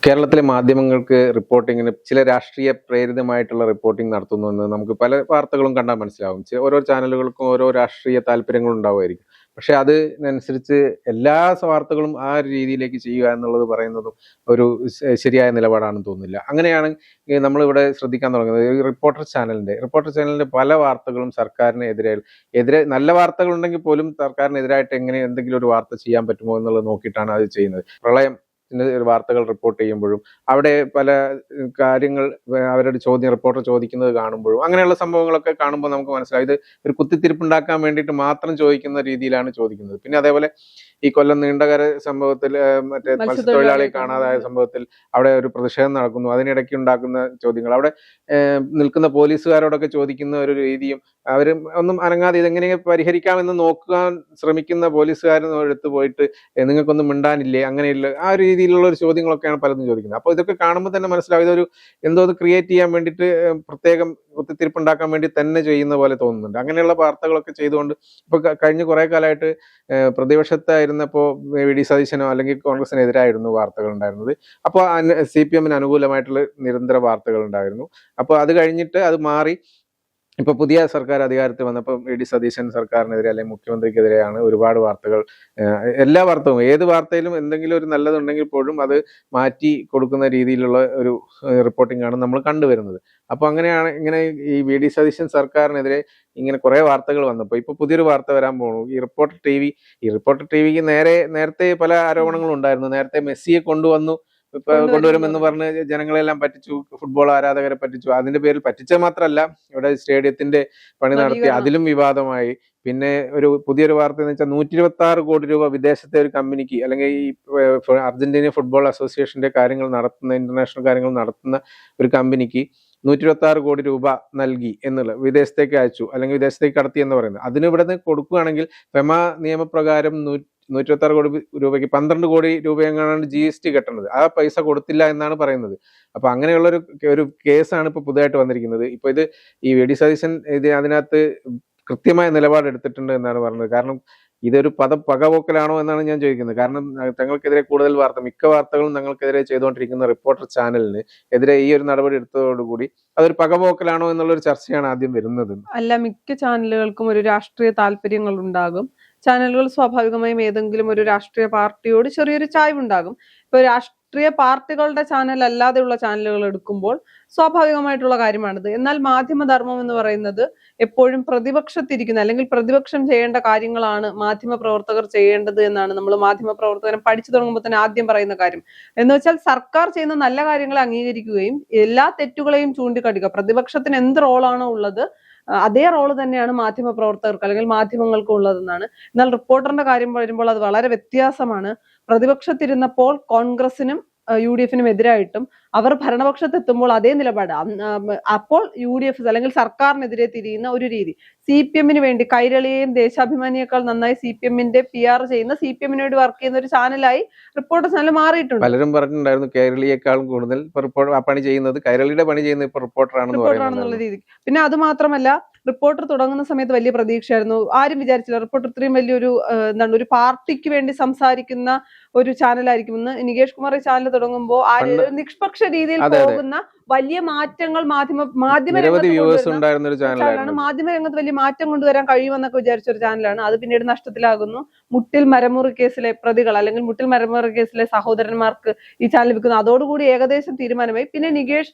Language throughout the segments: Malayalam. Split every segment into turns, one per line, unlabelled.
കേരളത്തിലെ മാധ്യമങ്ങൾക്ക് റിപ്പോർട്ടിങ്ങിന് ചില രാഷ്ട്രീയ പ്രേരിതമായിട്ടുള്ള റിപ്പോർട്ടിംഗ് നടത്തുന്നുവെന്ന് നമുക്ക് പല വാർത്തകളും കണ്ടാൽ മനസ്സിലാവും. ഓരോ ചാനലുകൾക്കും ഓരോ രാഷ്ട്രീയ താല്പര്യങ്ങൾ ഉണ്ടാവുമായിരിക്കും. പക്ഷെ അതിനനുസരിച്ച് എല്ലാ വാർത്തകളും ആ ഒരു രീതിയിലേക്ക് ചെയ്യുക എന്നുള്ളത് പറയുന്നതും ഒരു ശരിയായ നിലപാടാണെന്ന് തോന്നുന്നില്ല. അങ്ങനെയാണ് നമ്മളിവിടെ ശ്രദ്ധിക്കാൻ തുടങ്ങുന്നത്. റിപ്പോർട്ടർ ചാനലിന്റെ പല വാർത്തകളും സർക്കാരിന് എതിരെ നല്ല വാർത്തകൾ ഉണ്ടെങ്കിൽ പോലും സർക്കാരിനെതിരായിട്ട് എങ്ങനെ എന്തെങ്കിലും ഒരു വാർത്ത ചെയ്യാൻ പറ്റുമോ എന്നുള്ളത് നോക്കിയിട്ടാണ് അത് ചെയ്യുന്നത്. പ്രളയം വാർത്തകൾ റിപ്പോർട്ട് ചെയ്യുമ്പോഴും അവിടെ പല കാര്യങ്ങൾ അവരുടെ റിപ്പോർട്ടർ ചോദിക്കുന്നത് കാണുമ്പോഴും അങ്ങനെയുള്ള സംഭവങ്ങളൊക്കെ കാണുമ്പോൾ നമുക്ക് മനസ്സിലാവും ഇത് ഒരു കുത്തിത്തിരിപ്പുണ്ടാക്കാൻ വേണ്ടിയിട്ട് മാത്രം ചോദിക്കുന്ന രീതിയിലാണ് ചോദിക്കുന്നത്. പിന്നെ അതേപോലെ ഈ കൊല്ലം നീണ്ടകര സംഭവത്തിൽ മറ്റേ മത്സ്യത്തൊഴിലാളി കാണാതായ സംഭവത്തിൽ അവിടെ ഒരു പ്രതിഷേധം നടക്കുന്നു. അതിനിടയ്ക്ക് ഉണ്ടാക്കുന്ന ചോദ്യങ്ങൾ, അവിടെ നിൽക്കുന്ന പോലീസുകാരോടൊക്കെ ചോദിക്കുന്ന ഒരു രീതിയും അവർ ഒന്നും അനങ്ങാതെ ഇതെങ്ങനെ പരിഹരിക്കാമെന്ന് നോക്കാൻ ശ്രമിക്കുന്ന പോലീസുകാരെടുത്ത് പോയിട്ട് നിങ്ങൾക്കൊന്നും മിണ്ടാനില്ലേ, അങ്ങനെയുള്ള ആ ഒരു രീതിയിലുള്ള ഒരു ചോദ്യങ്ങളൊക്കെയാണ് പലതും ചോദിക്കുന്നത്. അപ്പോൾ ഇതൊക്കെ കാണുമ്പോൾ തന്നെ മനസ്സിലാവും ഇതൊരു എന്തോ അത് ക്രിയേറ്റ് ചെയ്യാൻ വേണ്ടിയിട്ട് പ്രത്യേകം കുത്തിത്തിരിപ്പുണ്ടാക്കാൻ വേണ്ടി തന്നെ ചെയ്യുന്ന പോലെ തോന്നുന്നുണ്ട്. അങ്ങനെയുള്ള വാർത്തകളൊക്കെ ചെയ്തുകൊണ്ട് ഇപ്പൊ കഴിഞ്ഞ കുറെ കാലമായിട്ട് പ്രതിപക്ഷത്തായിരുന്നപ്പോ വി.ഡി. സതീശനോ അല്ലെങ്കിൽ കോൺഗ്രസിനെതിരായിരുന്നു വാർത്തകൾ ഉണ്ടായിരുന്നത്. അപ്പോൾ CPM അനുകൂലമായിട്ടുള്ള നിരന്തര വാർത്തകൾ ഉണ്ടായിരുന്നു. അപ്പോൾ അത് കഴിഞ്ഞിട്ട് അത് മാറി ഇപ്പൊ പുതിയ സർക്കാർ അധികാരത്തിൽ വന്നപ്പോൾ വി.ഡി. സതീശൻ സർക്കാരിനെതിരെ അല്ലെങ്കിൽ മുഖ്യമന്ത്രിക്കെതിരെയാണ് ഒരുപാട് വാർത്തകൾ. എല്ലാ വാർത്തകളും ഏത് വാർത്തയിലും എന്തെങ്കിലും ഒരു നല്ലതുണ്ടെങ്കിൽ പോലും അത് മാറ്റി കൊടുക്കുന്ന രീതിയിലുള്ള ഒരു റിപ്പോർട്ടിംഗ് ആണ് നമ്മൾ കണ്ടുവരുന്നത്. അപ്പൊ അങ്ങനെയാണ് ഇങ്ങനെ ഈ വി.ഡി. സതീശൻ സർക്കാരിനെതിരെ ഇങ്ങനെ കുറെ വാർത്തകൾ വന്നപ്പോൾ ഇപ്പൊ പുതിയൊരു വാർത്ത വരാൻ പോകുന്നു. ഈ റിപ്പോർട്ടർ ടിവിക്ക് നേരത്തെ പല ആരോപണങ്ങളും ഉണ്ടായിരുന്നു. നേരത്തെ മെസ്സിയെ കൊണ്ടുവരുമെന്ന് പറഞ്ഞ് ജനങ്ങളെല്ലാം പറ്റിച്ചു, ഫുട്ബോൾ ആരാധകരെ പറ്റിച്ചു. അതിന്റെ പേരിൽ പറ്റിച്ച മാത്രമല്ല, ഇവിടെ സ്റ്റേഡിയത്തിന്റെ പണി നടത്തി, അതിലും വിവാദമായി. പിന്നെ പുതിയൊരു വാർത്ത എന്ന് വെച്ചാൽ 126 കോടി രൂപ വിദേശത്തെ ഒരു കമ്പനിക്ക് അല്ലെങ്കിൽ ഈ അർജന്റീന ഫുട്ബോൾ അസോസിയേഷന്റെ ഇന്റർനാഷണൽ കാര്യങ്ങൾ നടത്തുന്ന ഒരു കമ്പനിക്ക് 126 കോടി രൂപ നൽകി എന്നുള്ളത് വിദേശത്തേക്ക് അയച്ചു അല്ലെങ്കിൽ വിദേശത്തേക്ക് കടത്തി എന്ന് പറയുന്നത്. അതിന് ഇവിടെ നിന്ന് കൊടുക്കുകയാണെങ്കിൽ ഫെമ നിയമപ്രകാരം 126 കോടി രൂപയ്ക്ക് 12 കോടി രൂപയെങ്ങാണ് GST കെട്ടുന്നത്. ആ പൈസ കൊടുത്തില്ല എന്നാണ് പറയുന്നത്. അപ്പൊ അങ്ങനെയുള്ള ഒരു കേസാണ് ഇപ്പൊ പുതുതായിട്ട് വന്നിരിക്കുന്നത്. ഇപ്പൊ ഇത് ഈ വി.ഡി. സതീശൻ അതിനകത്ത് കൃത്യമായ നിലപാടെടുത്തിട്ടുണ്ട് എന്നാണ് പറഞ്ഞത്. കാരണം ഇതൊരു പകപോക്കലാണോ എന്നാണ് ഞാൻ ചോദിക്കുന്നത്. കാരണം തങ്ങൾക്കെതിരെ കൂടുതൽ മിക്ക വാർത്തകളും തങ്ങൾക്കെതിരെ ചെയ്തുകൊണ്ടിരിക്കുന്ന റിപ്പോർട്ടർ ചാനലിന് എതിരെ ഈ ഒരു നടപടി എടുത്തതോടുകൂടി അതൊരു പകപോക്കലാണോ എന്നുള്ളൊരു ചർച്ചയാണ് ആദ്യം വരുന്നത്.
അല്ല, മിക്ക ചാനലുകൾക്കും ഒരു രാഷ്ട്രീയ താല്പര്യങ്ങൾ ഉണ്ടാകും. ചാനലുകൾ സ്വാഭാവികമായും ഏതെങ്കിലും ഒരു രാഷ്ട്രീയ പാർട്ടിയോട് ചെറിയൊരു ചായ്വുണ്ടാകും. ഇപ്പൊ രാഷ്ട്രീയ പാർട്ടികളുടെ ചാനൽ അല്ലാതെയുള്ള ചാനലുകൾ എടുക്കുമ്പോൾ സ്വാഭാവികമായിട്ടുള്ള കാര്യമാണിത്. എന്നാൽ മാധ്യമധർമ്മം എന്ന് പറയുന്നത് എപ്പോഴും പ്രതിപക്ഷത്തിരിക്കുന്ന അല്ലെങ്കിൽ പ്രതിപക്ഷം ചെയ്യേണ്ട കാര്യങ്ങളാണ് മാധ്യമ പ്രവർത്തകർ ചെയ്യേണ്ടത് എന്നാണ് നമ്മൾ മാധ്യമ പ്രവർത്തകരെ പഠിച്ചു തുടങ്ങുമ്പോൾ തന്നെ ആദ്യം പറയുന്ന കാര്യം. എന്ന് വെച്ചാൽ സർക്കാർ ചെയ്യുന്ന നല്ല കാര്യങ്ങളെ അംഗീകരിക്കുകയും എല്ലാ തെറ്റുകളെയും ചൂണ്ടിക്കാട്ടുക. പ്രതിപക്ഷത്തിന് എന്ത് റോളാണോ ഉള്ളത് അതേ റോള് തന്നെയാണ് മാധ്യമ പ്രവർത്തകർക്ക് അല്ലെങ്കിൽ മാധ്യമങ്ങൾക്ക് ഉള്ളതെന്നാണ്. എന്നാൽ റിപ്പോർട്ടറിന്റെ കാര്യം വരുമ്പോൾ അത് വളരെ വ്യത്യാസമാണ്. പ്രതിപക്ഷത്തിരുന്നപ്പോൾ കോൺഗ്രസിനും UDF എതിരായിട്ടും അവർ ഭരണപക്ഷത്തെത്തുമ്പോൾ അതേ നിലപാട്. അപ്പോൾ UDF അല്ലെങ്കിൽ സർക്കാരിനെതിരെ തിരിയുന്ന ഒരു രീതി. CPM വേണ്ടി കൈരളിയെയും ദേശാഭിമാനിയേക്കാൾ നന്നായി CPM PR ചെയ്യുന്ന CPM വേണ്ടി വർക്ക് ചെയ്യുന്ന ഒരു ചാനലായി റിപ്പോർട്ടർ ചാനൽ മാറിയിട്ടുണ്ട്.
പലരും പറഞ്ഞിട്ടുണ്ടായിരുന്നു കേരളീയേക്കാളും കൂടുതൽ പണി ചെയ്യുന്നത് കൈരളിയുടെ പണി ചെയ്യുന്ന ഇപ്പൊ റിപ്പോർട്ടറാണെന്നുള്ള
രീതി. പിന്നെ അത് മാത്രമല്ല, റിപ്പോർട്ടർ തുടങ്ങുന്ന സമയത്ത് വലിയ പ്രതീക്ഷയായിരുന്നു. ആരും വിചാരിച്ചില്ല റിപ്പോർട്ടർ ഇത്രയും വലിയൊരു ഒരു പാർട്ടിക്ക് വേണ്ടി സംസാരിക്കുന്ന ഒരു ചാനലായിരിക്കുമെന്ന്. നികേഷ് കുമാർ ഈ ചാനൽ തുടങ്ങുമ്പോൾ നിഷ്പക്ഷ രീതിയിൽ പോകുന്ന വലിയ മാറ്റങ്ങൾ മാധ്യമരംഗത്ത് വലിയ മാറ്റം കൊണ്ടുവരാൻ കഴിയുമെന്നൊക്കെ വിചാരിച്ച ഒരു ചാനലാണ്. അത് പിന്നീട് നഷ്ടത്തിലാകുന്നു. മുട്ടിൽ മരമുറി കേസിലെ പ്രതികൾ അല്ലെങ്കിൽ മുട്ടിൽ മരമുറി കേസിലെ സഹോദരന്മാർക്ക് ഈ ചാനൽ വിൽക്കുന്നു. അതോടുകൂടി ഏകദേശം തീരുമാനമായി. പിന്നെ നികേഷ്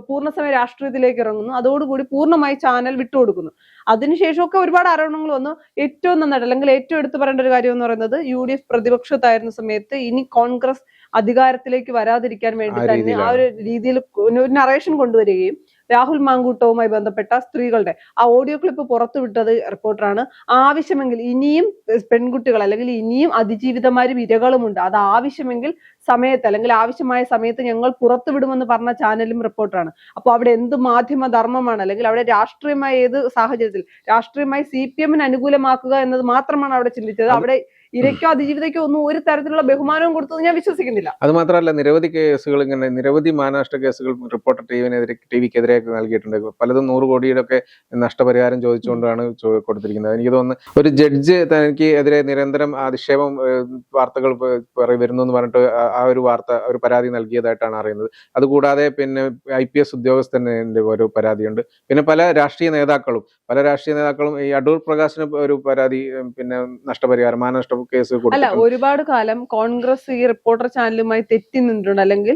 പൂർണ്ണസമയ രാഷ്ട്രീയത്തിലേക്ക് ഇറങ്ങുന്നു. അതോടുകൂടി പൂർണ്ണമായി ചാനൽ വിട്ടുകൊടുക്കുന്നു. അതിനുശേഷമൊക്കെ ഒരുപാട് ആരോപണങ്ങൾ വന്നു. ഏറ്റവും നന്നായിട്ട് അല്ലെങ്കിൽ ഏറ്റവും എടുത്തു പറയേണ്ട ഒരു കാര്യം എന്ന് പറയുന്നത് UDF പ്രതിപക്ഷത്തായിരുന്ന സമയത്ത് ഇനി കോൺഗ്രസ് അധികാരത്തിലേക്ക് വരാതിരിക്കാൻ വേണ്ടി തന്നെ ആ ഒരു രീതിയിൽ ഒരു നറേഷൻ കൊണ്ടുവരികയും രാഹുൽ മാങ്കൂട്ടവുമായി ബന്ധപ്പെട്ട സ്ത്രീകളുടെ ആ ഓഡിയോ ക്ലിപ്പ് പുറത്തുവിട്ടത് റിപ്പോർട്ടറാണ്. ആവശ്യമെങ്കിൽ ഇനിയും പെൺകുട്ടികൾ അല്ലെങ്കിൽ ഇനിയും അതിജീവിതമാരും ഇരകളുമുണ്ട്, അത് ആവശ്യമെങ്കിൽ സമയത്ത് അല്ലെങ്കിൽ ആവശ്യമായ സമയത്ത് ഞങ്ങൾ പുറത്തുവിടുമെന്ന് പറഞ്ഞ ചാനലും റിപ്പോർട്ടറാണ്. അപ്പോൾ അവിടെ എന്ത് മാധ്യമ ധർമ്മമാണ് അല്ലെങ്കിൽ അവിടെ രാഷ്ട്രീയമായ ഏത് സാഹചര്യത്തിൽ രാഷ്ട്രീയമായി CPM അനുകൂലമാക്കുക എന്നത് മാത്രമാണ് അവിടെ ചിന്തിച്ചത്. അവിടെ ഇരയ്ക്കോ അതിജീവിതയ്ക്കോ ഒന്നും ഒരു തരത്തിലുള്ള ബഹുമാനവും കൊടുത്തെന്ന് ഞാൻ വിശ്വസിക്കുന്നില്ല.
അത് മാത്രമല്ല, നിരവധി കേസുകൾ, ഇങ്ങനെ നിരവധി മാനനഷ്ട കേസുകൾ റിപ്പോർട്ടർ ടിവിക്കെതിരെ നൽകിയിട്ടുണ്ട്. പലതും 100 കോടിയുടെ ഒക്കെ നഷ്ടപരിഹാരം ചോദിച്ചുകൊണ്ടാണ് കൊടുത്തിരിക്കുന്നത്. എനിക്ക് തോന്നുന്നു ഒരു ജഡ്ജ് തനിക്ക് എതിരെ നിരന്തരം അധിക്ഷേപം വാർത്തകൾ വരുന്നു എന്ന് പറഞ്ഞിട്ട് ആ ഒരു ഒരു പരാതി നൽകിയതായിട്ടാണ് അറിയുന്നത്. അതുകൂടാതെ പിന്നെ IPS ഉദ്യോഗസ്ഥന്റെ ഒരു പരാതിയുണ്ട്. പിന്നെ പല രാഷ്ട്രീയ നേതാക്കളും ഈ അടൂർ പ്രകാശിന് ഒരു പരാതി, പിന്നെ നഷ്ടപരിഹാരം, മാനനഷ്ട കേസ്
അല്ല,
കൊടുത്തിട്ടുണ്ട്.
ഒരുപാട് കാലം കോൺഗ്രസ് ഈ റിപ്പോർട്ടർ ചാനലുമായി തെറ്റി നിന്നിട്ടുണ്ട്. അല്ലെങ്കിൽ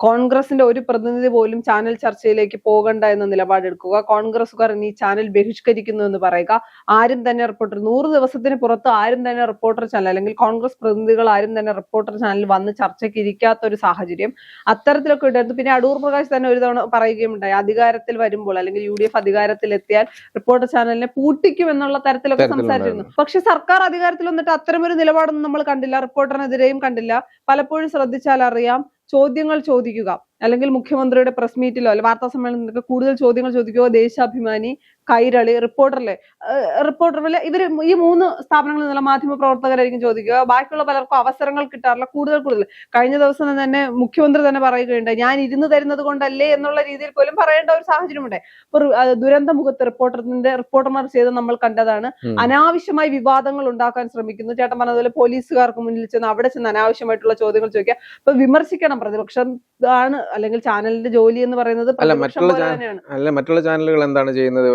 കോൺഗ്രസിന്റെ ഒരു പ്രതിനിധി പോലും ചാനൽ ചർച്ചയിലേക്ക് പോകണ്ട എന്ന നിലപാടെടുക്കുക, കോൺഗ്രസുകാർ ഈ ചാനൽ ബഹിഷ്കരിക്കുന്നു എന്ന് പറയുക, ആരും തന്നെ 100 ദിവസത്തിന് പുറത്ത് ആരും തന്നെ റിപ്പോർട്ടർ ചാനൽ അല്ലെങ്കിൽ കോൺഗ്രസ് പ്രതിനിധികൾ ആരും തന്നെ റിപ്പോർട്ടർ ചാനൽ വന്ന് ചർച്ചയ്ക്ക് ഇരിക്കാത്ത ഒരു സാഹചര്യം അത്തരത്തിലൊക്കെ ഉണ്ടായിരുന്നു. പിന്നെ അടൂർ പ്രകാശ് തന്നെ ഒരു തവണ പറയുകയുണ്ടായി, അധികാരത്തിൽ വരുമ്പോൾ അല്ലെങ്കിൽ UDF അധികാരത്തിൽ എത്തിയാൽ റിപ്പോർട്ടർ ചാനലിനെ പൂട്ടിക്കും എന്നുള്ള തരത്തിലൊക്കെ സംസാരിച്ചിരുന്നു. പക്ഷെ സർക്കാർ അധികാരത്തിൽ വന്നിട്ട് അത്തരമൊരു നിലപാടൊന്നും നമ്മൾ കണ്ടില്ല, റിപ്പോർട്ടറിനെതിരെയും കണ്ടില്ല. പലപ്പോഴും ശ്രദ്ധിച്ചാൽ അറിയാം, ചോദ്യങ്ങൾ ചോദിക്കുക അല്ലെങ്കിൽ മുഖ്യമന്ത്രിയുടെ പ്രസ് മീറ്റിലോ അല്ലെങ്കിൽ വാർത്താ സമ്മേളനത്തിലൊക്കെ കൂടുതൽ ചോദ്യങ്ങൾ ചോദിക്കുക ദേശാഭിമാനി, കൈരളി, റിപ്പോർട്ടറിലെ ഇവര് ഈ 3 സ്ഥാപനങ്ങളിൽ നിന്നുള്ള മാധ്യമ പ്രവർത്തകരായിരിക്കും ചോദിക്കുക. ബാക്കിയുള്ള പലർക്കും അവസരങ്ങൾ കിട്ടാറില്ല. കൂടുതൽ കഴിഞ്ഞ ദിവസം തന്നെ മുഖ്യമന്ത്രി തന്നെ പറയുകയുണ്ടായി, ഞാൻ ഇരുന്ന് തരുന്നത് കൊണ്ടല്ലേ എന്നുള്ള രീതിയിൽ പോലും പറയേണ്ട ഒരു സാഹചര്യമുണ്ട്. ഇപ്പൊ ദുരന്ത മുഖത്ത് റിപ്പോർട്ടർമാർ ചെയ്ത് നമ്മൾ കണ്ടതാണ്. അനാവശ്യമായി വിവാദങ്ങൾ ഉണ്ടാക്കാൻ ശ്രമിക്കുന്നു. ചേട്ടൻ പറഞ്ഞതുപോലെ പോലീസുകാർക്ക് മുന്നിൽ ചെന്ന് അവിടെ ചെന്ന് അനാവശ്യമായിട്ടുള്ള ചോദ്യങ്ങൾ ചോദിക്കുക. ഇപ്പൊ വിമർശിക്കണം, പ്രതിപക്ഷം ആണ് അല്ലെങ്കിൽ ചാനലിന്റെ ജോലി എന്ന് പറയുന്നത്
മറ്റുള്ള ചാനലുകൾ എന്താണ് ചെയ്യുന്നത്?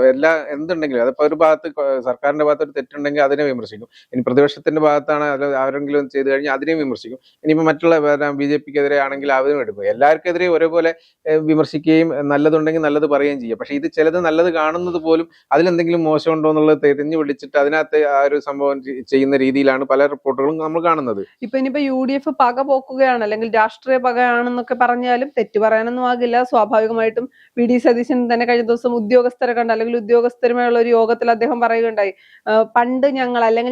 എന്തുണ്ടെങ്കിലും അതിപ്പോ ഒരു ഭാഗത്ത് സർക്കാരിന്റെ ഭാഗത്ത് ഒരു തെറ്റുണ്ടെങ്കിൽ അതിനെ വിമർശിക്കും. ഇനി പ്രതിപക്ഷത്തിന്റെ ഭാഗത്താണ് ആരെങ്കിലും ചെയ്തു കഴിഞ്ഞാൽ അതിനെയും വിമർശിക്കും. ഇനിയിപ്പോ മറ്റുള്ള BJPക്കെതിരെ ആണെങ്കിൽ അതിനും എടുക്കും. എല്ലാവർക്കെതിരെ ഒരേപോലെ വിമർശിക്കുകയും നല്ലതുണ്ടെങ്കിൽ നല്ലത് പറയുകയും ചെയ്യും. പക്ഷെ ഇത് ചിലത് നല്ലത് കാണുന്നത് പോലും അതിലെന്തെങ്കിലും മോശമുണ്ടോ എന്നുള്ളത് തിരിഞ്ഞു പിടിച്ചിട്ട് അതിനകത്ത് ആ ഒരു സംഭവം ചെയ്യുന്ന രീതിയിലാണ് പല റിപ്പോർട്ടുകളും നമ്മൾ കാണുന്നത്.
ഇനിയിപ്പോ UDF പക പോക്കുകയാണ് അല്ലെങ്കിൽ രാഷ്ട്രീയ പകയാണെന്നൊക്കെ പറഞ്ഞാലും തെറ്റു പറയാനൊന്നും ആകില്ല. സ്വാഭാവികമായിട്ടും VD സതീശൻ തന്നെ കഴിഞ്ഞ ദിവസം ഉദ്യോഗസ്ഥരെ കണ്ട് അല്ലെങ്കിൽ ഉദ്യോഗസ്ഥരുമായുള്ള ഒരു യോഗത്തിൽ അദ്ദേഹം പറയുകയുണ്ടായി, പണ്ട്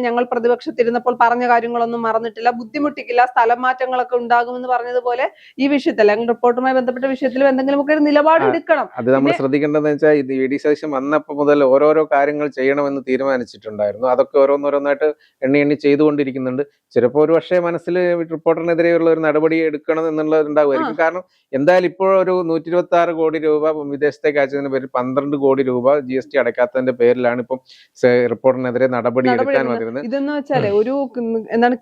ഞങ്ങൾ പ്രതിപക്ഷത്തിരുന്നപ്പോൾ പറഞ്ഞ കാര്യങ്ങളൊന്നും മറന്നിട്ടില്ല, ബുദ്ധിമുട്ടിക്കില്ല, സ്ഥലം മാറ്റങ്ങളൊക്കെ ഉണ്ടാകുമെന്ന് പറഞ്ഞതുപോലെ ഈ വിഷയത്തിൽ അല്ലെങ്കിൽ റിപ്പോർട്ടുമായി ബന്ധപ്പെട്ട വിഷയത്തിലും എന്തെങ്കിലുമൊക്കെ ഒരു നിലപാട് എടുക്കണം.
അത് നമ്മൾ ശ്രദ്ധിക്കേണ്ടതെന്ന് വെച്ചാൽ ഇത് VD സതീശൻ വന്നപ്പോൾ മുതൽ ഓരോരോ കാര്യങ്ങൾ ചെയ്യണമെന്ന് തീരുമാനിച്ചിട്ടുണ്ടായിരുന്നു. അതൊക്കെ ഓരോന്നോരോന്നായിട്ട് എണ്ണി ചെയ്തുകൊണ്ടിരിക്കുന്നുണ്ട്. ചിലപ്പോൾ ഒരു പക്ഷേ മനസ്സിൽ റിപ്പോർട്ടറിനെതിരെയുള്ള ഒരു നടപടി എടുക്കണം എന്നുള്ളത് ഉണ്ടാവുമായിരിക്കും. കാരണം എന്തായാലും ഇപ്പോൾ ഒരു 126 കോടി രൂപ വിദേശത്തേക്ക് അയച്ചതിന് പേരിൽ 12 കോടി രൂപ GST അടയ്ക്കാത്തതിന്റെ പേരിലാണ് ഇപ്പം റിപ്പോർട്ടറിനെതിരെ നടപടി എടുക്കാൻ വന്നിരുന്നത്.
ഇതെന്ന് വെച്ചാല് ഒരു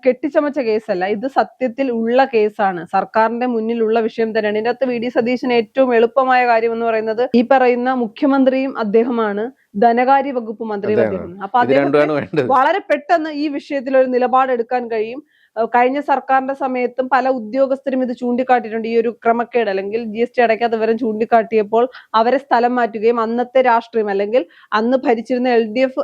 കെട്ടിച്ചമച്ച കേസല്ല, ഇത് സത്യത്തിൽ ഉള്ള കേസാണ്, സർക്കാരിന്റെ മുന്നിലുള്ള വിഷയം തന്നെയാണ്. ഇതിന്റെ അകത്ത് VD സതീശന് ഏറ്റവും എളുപ്പമായ കാര്യം എന്ന് പറയുന്നത് ഈ പറയുന്ന മുഖ്യമന്ത്രിയും അദ്ദേഹമാണ്, ധനകാര്യ വകുപ്പ് മന്ത്രിയും അദ്ദേഹമാണ്. അപ്പൊ അദ്ദേഹം വളരെ പെട്ടെന്ന് ഈ വിഷയത്തിൽ ഒരു നിലപാടെടുക്കാൻ കഴിയും. കഴിഞ്ഞ സർക്കാരിന്റെ സമയത്തും പല ഉദ്യോഗസ്ഥരും ഇത് ചൂണ്ടിക്കാട്ടിയിട്ടുണ്ട്. ഈ ഒരു ക്രമക്കേട് അല്ലെങ്കിൽ GST അടയ്ക്കാത്ത വിവരം ചൂണ്ടിക്കാട്ടിയപ്പോൾ അവരെ സ്ഥലം മാറ്റുകയും അന്നത്തെ രാഷ്ട്രീയം അല്ലെങ്കിൽ അന്ന് ഭരിച്ചിരുന്ന LDF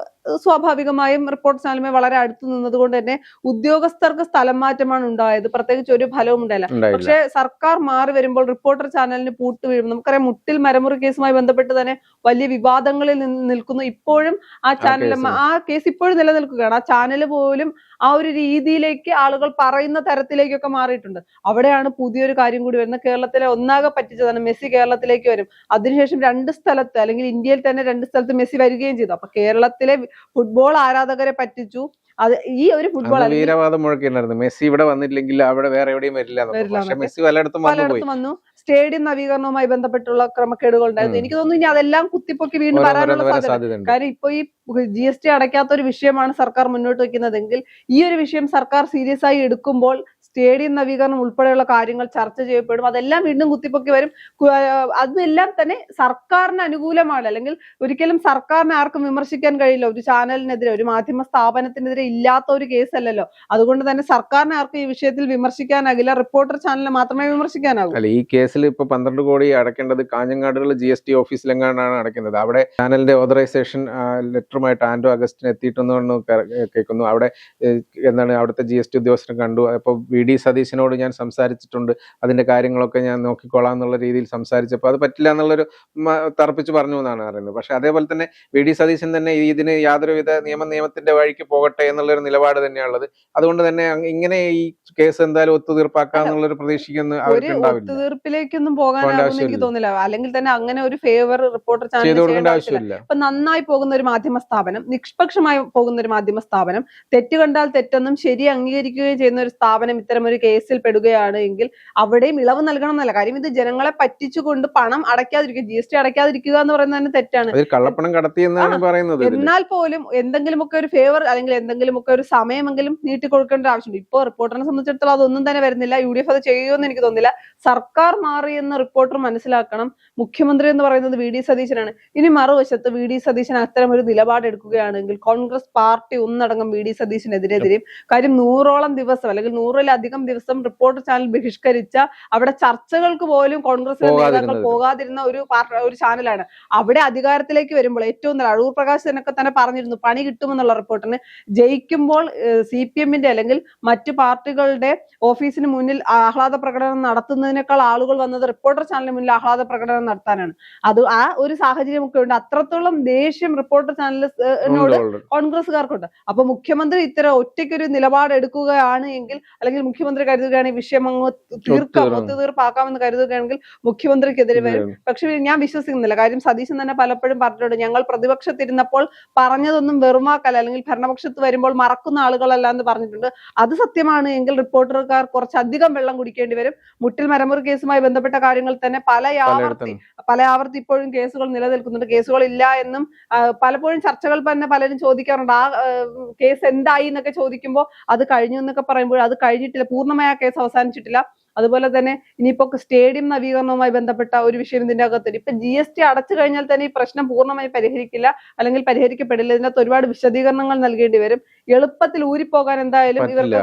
സ്വാഭാവികമായും റിപ്പോർട്ട് ചാനലുമായി വളരെ അടുത്ത് നിന്നതുകൊണ്ട് തന്നെ ഉദ്യോഗസ്ഥർക്ക് സ്ഥലം മാറ്റമാണ് ഉണ്ടായത്. പ്രത്യേകിച്ച് ഒരു ഫലവും ഉണ്ടായില്ല. പക്ഷെ സർക്കാർ മാറി വരുമ്പോൾ റിപ്പോർട്ടർ ചാനലിന് പൂട്ട് വീഴും. നമുക്കറിയാം, മുട്ടിൽ മരമുറി കേസുമായി ബന്ധപ്പെട്ട് തന്നെ വലിയ വിവാദങ്ങളിൽ നിൽക്കുന്നു. ഇപ്പോഴും ആ ചാനൽ ആ കേസ് ഇപ്പോഴും നിലനിൽക്കുകയാണ്. ആ ചാനൽ പോലും ആ ഒരു രീതിയിലേക്ക് ആളുകൾ പറയുന്ന തരത്തിലേക്കൊക്കെ മാറിയിട്ടുണ്ട്. അവിടെയാണ് പുതിയൊരു കാര്യം കൂടി വരുന്നത്. കേരളത്തിലെ ഒന്നാകെ പറ്റിച്ചതാണ്. മെസ്സി കേരളത്തിലേക്ക് വരും, അതിനുശേഷം 2 സ്ഥലത്ത് അല്ലെങ്കിൽ ഇന്ത്യയിൽ തന്നെ 2 സ്ഥലത്ത് മെസ്സി വരികയും ചെയ്തു. അപ്പൊ കേരളത്തിലെ ഫുട്ബോൾ ആരാധകരെ പറ്റിച്ചു. അത് ഈ ഒരു ഫുട്ബോൾ
വീരവാദം മുഴക്കിണ്ടായിരുന്നു, മെസ്സി ഇവിടെ വന്നില്ലെങ്കിൽ അവിടെ വേറെ എവിടെയും വരില്ല. മെസ്സി പലയിടത്തും വന്നു.
സ്റ്റേഡിയം നവീകരണവുമായി ബന്ധപ്പെട്ടുള്ള ക്രമക്കേടുകൾ ഉണ്ടായിരുന്നു. എനിക്ക് തോന്നുന്നു ഇനി അതെല്ലാം കുത്തിപ്പൊക്കി വീണ്ടും വരാനുള്ള സാധ്യത. കാര്യം ഇപ്പൊ ഈ GST അടയ്ക്കാത്ത ഒരു വിഷയമാണ് സർക്കാർ മുന്നോട്ട് വെക്കുന്നതെങ്കിൽ ഈ ഒരു വിഷയം സർക്കാർ സീരിയസ് ആയി എടുക്കുമ്പോൾ സ്റ്റേഡിയം നവീകരണം ഉൾപ്പെടെയുള്ള കാര്യങ്ങൾ ചർച്ച ചെയ്യപ്പെടും. അതെല്ലാം വീണ്ടും കുത്തിപ്പൊക്കി വരും. അതെല്ലാം തന്നെ സർക്കാരിന് അനുകൂലമാണ്. അല്ലെങ്കിൽ ഒരിക്കലും സർക്കാരിനെ ആർക്കും വിമർശിക്കാൻ കഴിയില്ല. ഒരു ചാനലിനെതിരെ, ഒരു മാധ്യമ സ്ഥാപനത്തിനെതിരെ ഇല്ലാത്ത ഒരു കേസല്ലല്ലോ. അതുകൊണ്ട് തന്നെ സർക്കാരിനെ ആർക്കും ഈ വിഷയത്തിൽ വിമർശിക്കാനാകില്ല. റിപ്പോർട്ടർ ചാനലിനെ മാത്രമേ വിമർശിക്കാനാകൂ.
അല്ല, ഈ കേസിൽ ഇപ്പൊ 12 കോടി അടയ്ക്കേണ്ടത് കാഞ്ഞങ്ങാടുള്ള GST ഓഫീസിലെങ്ങാണ്ടാണ് അടയ്ക്കുന്നത്. അവിടെ ചാനലിന്റെ ഓതറൈസേഷൻ ലെറ്ററുമായിട്ട് ആന്റോ അഗസ്റ്റിന് എത്തിയിട്ടെന്ന് കേൾക്കുന്നു. അവിടെ അവിടുത്തെ GST ഉദ്യോഗസ്ഥരെ കണ്ടു. അപ്പൊ VD സതീശനോട് ഞാൻ സംസാരിച്ചിട്ടുണ്ട്, അതിന്റെ കാര്യങ്ങളൊക്കെ ഞാൻ നോക്കിക്കോളാം എന്നുള്ള രീതിയിൽ സംസാരിച്ചപ്പോൾ അത് പറ്റില്ല എന്നുള്ളൊരു തറപ്പിച്ച് പറഞ്ഞു എന്നാണ് പറയുന്നത്. പക്ഷെ അതേപോലെ തന്നെ VD സതീശൻ തന്നെ ഇതിന് യാതൊരുവിധ നിയമത്തിന്റെ വഴിക്ക് പോകട്ടെ എന്നുള്ളൊരു നിലപാട് തന്നെയാണുള്ളത്. അതുകൊണ്ട് തന്നെ ഇങ്ങനെ ഈ കേസ് എന്തായാലും ഒത്തുതീർപ്പാക്കാം എന്നുള്ളൊരു പ്രതീക്ഷിക്കുന്ന അവർക്ക് ഉണ്ടാവില്ല.
ഒത്തുതീർപ്പിലേക്കൊന്നും പോകാനാകുമെന്ന് എനിക്ക് തോന്നുന്നില്ല. അല്ലെങ്കിൽ തന്നെ അങ്ങനെ ഒരു ഫേവർ റിപ്പോർട്ടർ ചാനൽ
ചെയ്തു കൊടുക്കേണ്ട ആവശ്യമില്ല.
ഇപ്പൊ നന്നായി പോകുന്ന ഒരു മാധ്യമ സ്ഥാപനം, നിഷ്പക്ഷമായി പോകുന്ന ഒരു മാധ്യമ സ്ഥാപനം, തെറ്റ് കണ്ടാൽ തെറ്റെന്നും ശരി അംഗീകരിക്കുകയും ചെയ്യുന്ന ഒരു സ്ഥാപനം ഇത്തരം ഒരു കേസിൽ പെടുകയാണ് എങ്കിൽ അവിടെയും ഇളവ് നൽകണം എന്നല്ല. കാര്യം ഇത് ജനങ്ങളെ പറ്റിച്ചുകൊണ്ട് പണം അടയ്ക്കാതിരിക്കുക, GST അടയ്ക്കാതിരിക്കുക എന്ന് പറയുന്നത് തന്നെ തെറ്റാണ്.
കള്ളപ്പണം കടത്തി എന്നാണ് പറയുന്നത്.
എന്നാൽ പോലും എന്തെങ്കിലുമൊക്കെ ഒരു ഫേവർ അല്ലെങ്കിൽ എന്തെങ്കിലുമൊക്കെ ഒരു സമയമെങ്കിലും നീട്ടിക്കൊടുക്കേണ്ട ആവശ്യമുണ്ട്. ഇപ്പോൾ റിപ്പോർട്ടറിനെ സംബന്ധിച്ചിടത്തോളം അതൊന്നും തന്നെ വരുന്നില്ല. UDF അത് ചെയ്യുമെന്ന് എനിക്ക് തോന്നുന്നില്ല. സർക്കാർ മാറി എന്ന് റിപ്പോർട്ടർ മനസ്സിലാക്കണം. മുഖ്യമന്ത്രി എന്ന് പറയുന്നത് VD സതീശനാണ്. ഇനി മറുവശത്ത് VD സതീശൻ അത്തരം ഒരു നിലപാട് എടുക്കുകയാണെങ്കിൽ കോൺഗ്രസ് പാർട്ടി ഒന്നടങ്കം VD സതീശനെതിരെതിരെയും. കാര്യം 100ഓളം ദിവസം അല്ലെങ്കിൽ 100-ലധികം ദിവസം റിപ്പോർട്ടർ ചാനൽ ബഹിഷ്കരിച്ച, അവിടെ ചർച്ചകൾക്ക് പോലും കോൺഗ്രസിലെ നേതാക്കൾ പോകാതിരുന്ന ഒരു ചാനലാണ്. അവിടെ അധികാരത്തിലേക്ക് വരുമ്പോൾ ഏറ്റവും നല്ല അടൂർ പ്രകാശനൊക്കെ തന്നെ പറഞ്ഞിരുന്നു പണി കിട്ടുമെന്നുള്ള റിപ്പോർട്ടിന്. ജയിക്കുമ്പോൾ CPM-ന്റെ അല്ലെങ്കിൽ മറ്റു പാർട്ടികളുടെ ഓഫീസിന് മുന്നിൽ ആഹ്ലാദ പ്രകടനം നടത്തുന്നതിനേക്കാൾ ആളുകൾ വന്നത് റിപ്പോർട്ടർ ചാനലിന് മുന്നിൽ ആഹ്ലാദ പ്രകടനം നടത്താനാണ്. അത് ആ ഒരു സാഹചര്യം ഒക്കെ ഉണ്ട്. അത്രത്തോളം ദേഷ്യം റിപ്പോർട്ടർ ചാനലിനോട് കോൺഗ്രസ്സുകാർക്കുണ്ട്. അപ്പൊ മുഖ്യമന്ത്രി ഇത്തരം ഒറ്റയ്ക്കൊരു നിലപാട് എടുക്കുകയാണ് എങ്കിൽ, അല്ലെങ്കിൽ മുഖ്യമന്ത്രി കരുതുകയാണെങ്കിൽ വിഷയം അങ്ങ് ഒത്തുതീർപ്പാക്കാമെന്ന് കരുതുകയാണെങ്കിൽ മുഖ്യമന്ത്രിക്കെതിരെ വരും. പക്ഷെ ഞാൻ വിശ്വസിക്കുന്നില്ല. കാര്യം സതീശൻ തന്നെ പലപ്പോഴും പറഞ്ഞിട്ടുണ്ട്, ഞങ്ങൾ പ്രതിപക്ഷത്തിരുന്നപ്പോൾ പറഞ്ഞതൊന്നും വെറുമാക്കല്ല, അല്ലെങ്കിൽ ഭരണപക്ഷത്ത് വരുമ്പോൾ മറക്കുന്ന ആളുകളല്ല എന്ന് പറഞ്ഞിട്ടുണ്ട്. അത് സത്യമാണ് എങ്കിൽ റിപ്പോർട്ടർക്കാർ കുറച്ചധികം വെള്ളം കുടിക്കേണ്ടി വരും. മുട്ടിൽ മരമുറി കേസുമായി ബന്ധപ്പെട്ട കാര്യങ്ങൾ തന്നെ പല ആവർത്തി ഇപ്പോഴും കേസുകൾ നിലനിൽക്കുന്നുണ്ട്. കേസുകൾ ഇല്ല എന്നും പലപ്പോഴും ചർച്ചകൾ തന്നെ പലരും ചോദിക്കാറുണ്ട്. ആ കേസ് എന്തായി എന്നൊക്കെ ചോദിക്കുമ്പോൾ അത് കഴിഞ്ഞു എന്നൊക്കെ പറയുമ്പോൾ അത് കഴിഞ്ഞിട്ടില്ല, പൂർണ്ണമായ കേസ് അവസാനിച്ചിട്ടില്ല. അതുപോലെ തന്നെ ഇനിയിപ്പോ സ്റ്റേഡിയം നവീകരണവുമായി ബന്ധപ്പെട്ട ഒരു വിഷയം ഇതിന്റെ അകത്ത്. ഇപ്പൊ GST അടച്ചു കഴിഞ്ഞാൽ തന്നെ ഈ പ്രശ്നം പൂർണ്ണമായി പരിഹരിക്കില്ല, അല്ലെങ്കിൽ പരിഹരിക്കപ്പെടില്ല. ഇതിനകത്ത് ഒരുപാട് വിശദീകരണങ്ങൾ നൽകേണ്ടി വരും. എളുപ്പത്തിൽ ഊരിപ്പോകാൻ എന്തായാലും ഇവർക്ക്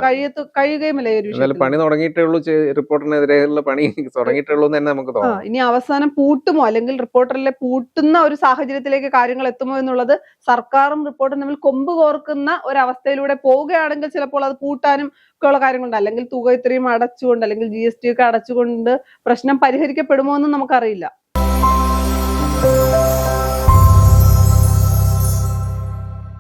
കഴിയുകയുമില്ല ഈ ഒരു വിഷയം.
പണി തുടങ്ങിയിട്ടേ ഉള്ളൂ, റിപ്പോർട്ടറിനെതിരെയുള്ള പണി തുടങ്ങിയിട്ടുള്ളൂ എന്ന് തന്നെ നമുക്ക് തോന്നാം.
ഇനി അവസാനം പൂട്ടുമോ, അല്ലെങ്കിൽ റിപ്പോർട്ടറിലെ പൂട്ടുന്ന ഒരു സാഹചര്യത്തിലേക്ക് കാര്യങ്ങൾ എത്തുമോ എന്നുള്ളത് സർക്കാരും റിപ്പോർട്ടറും തമ്മിൽ കൊമ്പ് കോർക്കുന്ന ഒരു അവസ്ഥയിലൂടെ പോവുകയാണെങ്കിൽ ചിലപ്പോൾ അത് പൂട്ടാനും ഒക്കെയുള്ള കാര്യങ്ങളുണ്ട്. അല്ലെങ്കിൽ തുക ഇത്രയും അടച്ചുകൊണ്ട്, അല്ലെങ്കിൽ GST ഒക്കെ അടച്ചുകൊണ്ട് പ്രശ്നം പരിഹരിക്കപ്പെടുമോ എന്നും നമുക്കറിയില്ല.